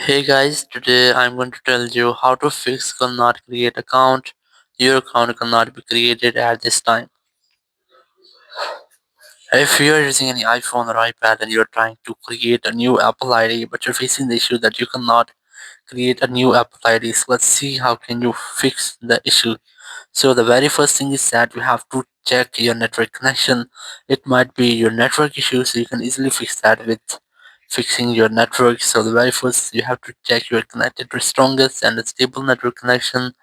Hey guys, today I'm going to tell you how to fix cannot create account. Your account cannot be created at this time. If you're using any iPhone or iPad and you're trying to create a new Apple ID but you're facing the issue that you cannot create a new Apple ID, so let's see how can you fix the issue. So the very first thing is that you have to check your network connection. It might be your network issue, so you can easily fix that with fixing your network. So the very first you have to check you're connected to strongest and a stable network connection.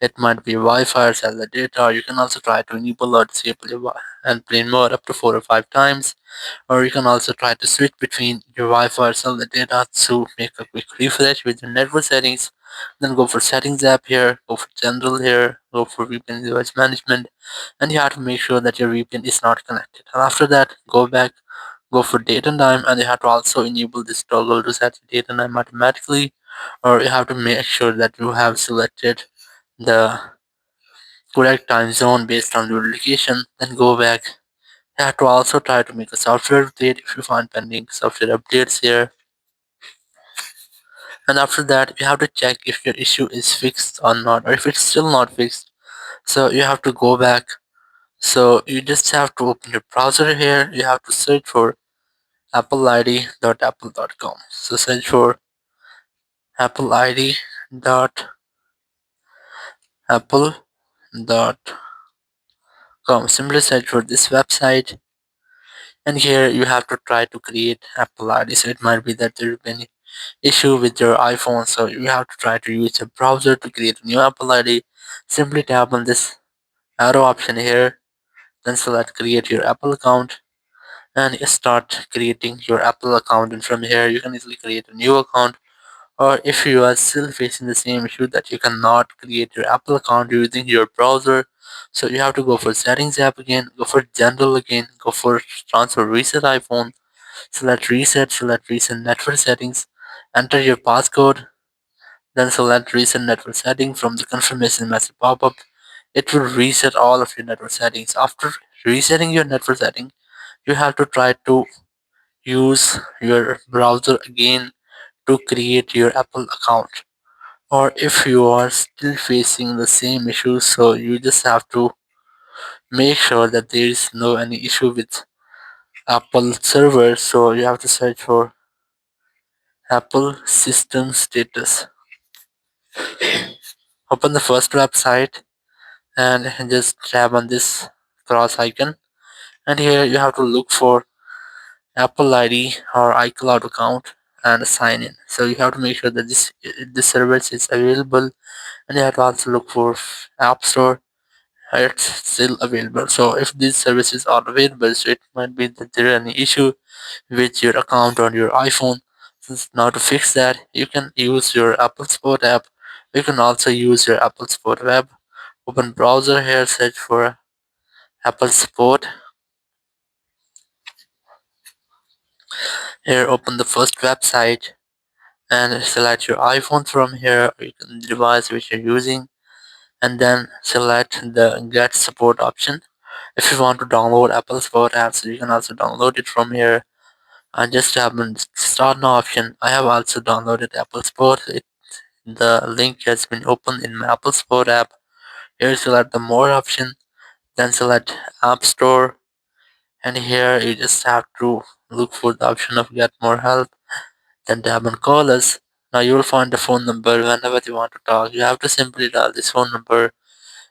It might be Wi-Fi or cellular data. Or you can also try to enable or disable your and plane mode up to 4 or 5 times. Or you can also try to switch between your Wi-Fi or cellular data to make a quick refresh with your network settings. Then go for settings app here, go for general here, go for VPN device management, and you have to make sure that your VPN is not connected. And after that, go back, go for date and time, and you have to also enable this toggle to set the date and time automatically, or you have to make sure that you have selected the correct time zone based on your location. Then go back. You have to also try to make a software update if you find pending software updates here. And after that, you have to check if your issue is fixed or not, or if it's still not fixed. So you have to go back. So you just have to open your browser here. You have to search for appleid.apple.com. So search for appleid.apple.com. Simply search for this website, and here you have to try to create Apple ID. So it might be that there has been issue with your iPhone, so you have to try to use a browser to create a new Apple ID. Simply tap on this arrow option here, then select create your Apple account and start creating your Apple account. And from here you can easily create a new account. Or if you are still facing the same issue that you cannot create your Apple account using your browser, so you have to go for settings app again, go for general again, go for transfer reset iPhone, select reset network settings, enter your passcode, then select reset network setting from the confirmation message pop-up. It will reset all of your network settings. After resetting your network setting, you have to try to use your browser again to create your Apple account. Or if you are still facing the same issue, so you just have to make sure that there is no any issue with Apple server. So you have to search for Apple system status. Open the first website and just tap on this cross icon, and here you have to look for Apple ID or iCloud account and sign in. So you have to make sure that this service is available, and you have to also look for App Store. It's still available. So if these services are available, so it might be that there is any issue with your account on your iPhone. Since now to fix that, you can use your Apple Sport app. You can also use your Apple Sport web. Open browser here, search for Apple Sport. Here, open the first website and select your iPhone from here, or you can device which you're using, and then select the Get Support option. If you want to download Apple Sport apps, you can also download it from here. I just have on Start Now option. I have also downloaded Apple Sport. The link has been opened in my Apple Sport app. Here select the More option, then select App Store, and here you just have to look for the option of Get More Help, then tap on Call Us. Now you will find the phone number whenever you want to talk. You have to simply dial this phone number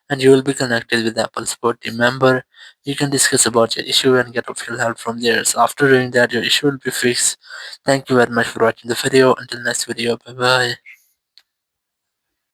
and you will be connected with Apple Support team member. You can discuss about your issue and get official help from there. So after doing that, your issue will be fixed. Thank you very much for watching the video. Until next video, bye bye.